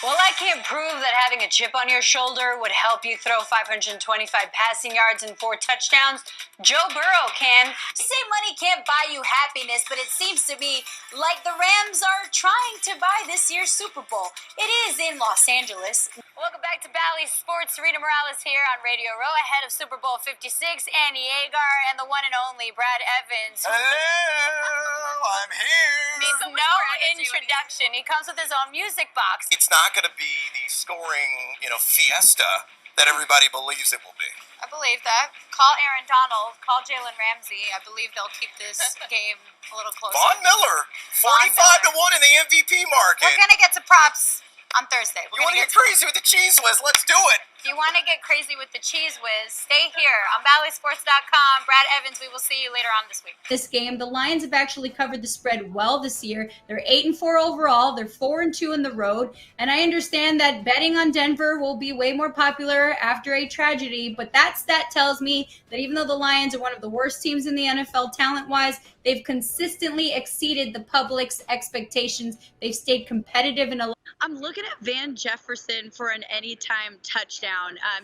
Well, I can't prove that having a chip on your shoulder would help you throw 525 passing yards and 4 touchdowns. Joe Burrow can. They say money can't buy you happiness, but it seems to me like the Rams are trying to buy this year's Super Bowl. It is in Los Angeles. Welcome back to Bally Sports. Sarina Morales here on Radio Row, ahead of Super Bowl 56. Annie Agar and the one and only Brad Evans. Hello, I'm here. Needs no introduction. He comes with his own music box. It's not going to be the scoring, fiesta that everybody believes it will be. I believe that. Call Aaron Donald. Call Jalen Ramsey. I believe they'll keep this game a little closer. Von Miller, 45 to 1 in the MVP market. We're going to get to props on Thursday. You want to get crazy with the cheese whiz? Let's do it. If you want to get crazy with the cheese whiz, stay here on BallySports.com. Brad Evans, we will see you later on this week. This game, the Lions have actually covered the spread well this year. They're 8-4 overall. They're 4-2 in the road. And I understand that betting on Denver will be way more popular after a tragedy. But that stat tells me that even though the Lions are one of the worst teams in the NFL talent-wise, they've consistently exceeded the public's expectations. They've stayed competitive in a. I'm looking at Van Jefferson for an anytime touchdown.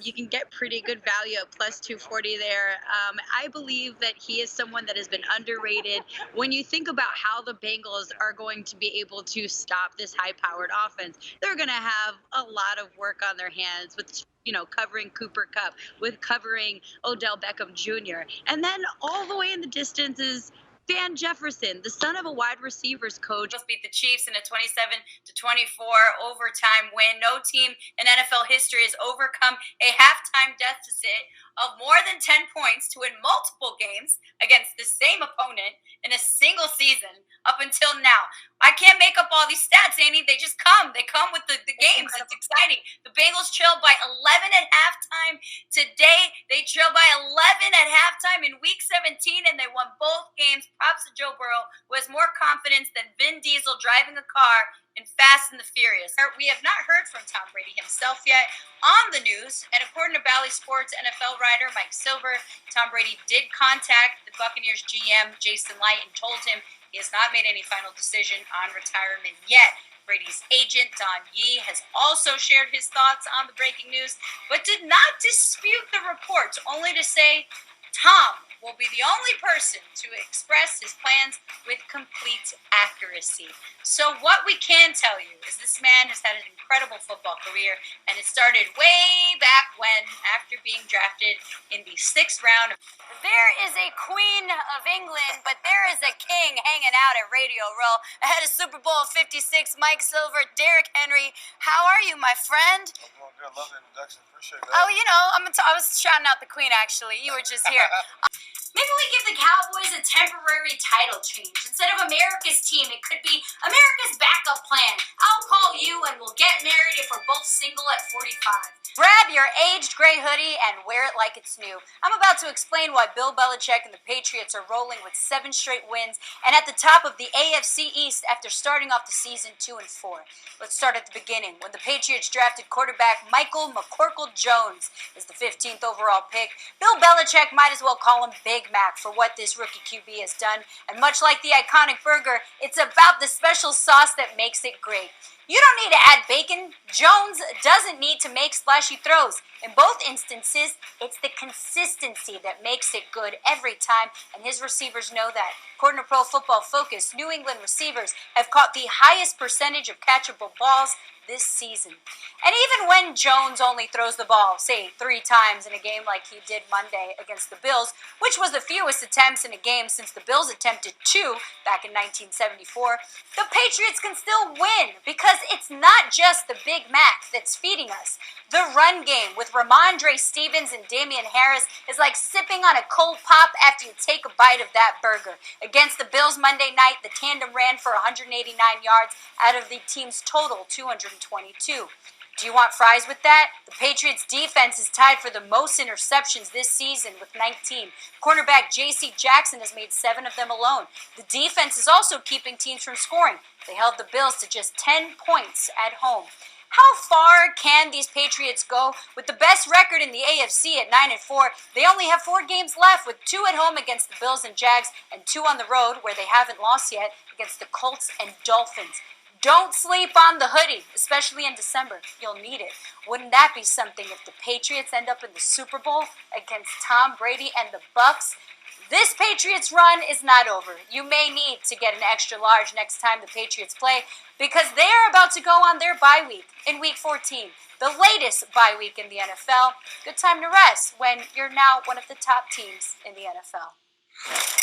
You can get pretty good value at plus 240 there. I believe that he is someone that has been underrated. When you think about how the Bengals are going to be able to stop this high-powered offense, they're going to have a lot of work on their hands with covering Cooper Kupp, with covering Odell Beckham Jr. And then all the way in the distance is Van Jefferson, the son of a wide receivers coach. Just beat the Chiefs in a 27-24 overtime win. No team in NFL history has overcome a halftime deficit of more than 10 points to win multiple games against the same opponent in a single season up until now. I can't make up all these stats, Annie. They just come. They come with the games. It's exciting. The Bengals trailed by 11 at halftime. Today, they trailed by 11 at halftime in Week 17, and they won both games. Props to Joe Burrow, who has more confidence than Vin Diesel driving a car in Fast and the Furious. We have not heard from Tom Brady himself yet on the news, and according to Bally Sports NFL writer Mike Silver, Tom Brady did contact the Buccaneers GM Jason Light and told him he has not made any final decision on retirement yet. Brady's agent, Don Yee, has also shared his thoughts on the breaking news, but did not dispute the reports, only to say Tom will be the only person to express his plans with complete accuracy. So what we can tell you is this man has had an incredible football career, and it started way back when, after being drafted in the 6th round. There is a queen of England, but there is a king hanging out at Radio Row. Ahead of Super Bowl 56, Mike Silver, Derrick Henry. How are you, my friend? I'm doing good. Love the introduction. Appreciate that. Oh, I was shouting out the queen, actually. You were just here. Maybe we give the Cowboys a temporary title change. Instead of America's team, it could be America's backup plan. I'll call you and we'll get married if we're both single at 45. Grab your aged gray hoodie and wear it like it's new. I'm about to explain why Bill Belichick and the Patriots are rolling with 7 straight wins and at the top of the AFC East after starting off the season 2-4. Let's start at the beginning. When the Patriots drafted quarterback Michael McCorkle-Jones as the 15th overall pick, Bill Belichick might as well call him Big Mac for what this rookie QB has done. And much like the iconic burger, it's about the special sauce that makes it great. You don't need to add bacon. Jones doesn't need to make splashy throws. In both instances, it's the consistency that makes it good every time, and his receivers know that. According to Pro Football Focus, New England receivers have caught the highest percentage of catchable balls this season. And even when Jones only throws the ball, say, 3 times in a game like he did Monday against the Bills, which was the fewest attempts in a game since the Bills attempted 2 back in 1974, the Patriots can still win because it's not just the Big Mac that's feeding us. The run game with Ramondre Stevens and Damian Harris is like sipping on a cold pop after you take a bite of that burger. Against the Bills Monday night, the tandem ran for 189 yards out of the team's total 222. Do you want fries with that? The Patriots defense is tied for the most interceptions this season with 19. Cornerback J.C. Jackson has made 7 of them alone. The defense is also keeping teams from scoring. They held the Bills to just 10 points at home. How far can these Patriots go? With the best record in the AFC at 9-4, they only have 4 games left, with 2 at home against the Bills and Jags and 2 on the road, where they haven't lost yet, against the Colts and Dolphins. Don't sleep on the hoodie, especially in December. You'll need it. Wouldn't that be something if the Patriots end up in the Super Bowl against Tom Brady and the Bucks? This Patriots run is not over. You may need to get an extra large next time the Patriots play because they are about to go on their bye week in Week 14, the latest bye week in the NFL. Good time to rest when you're now one of the top teams in the NFL.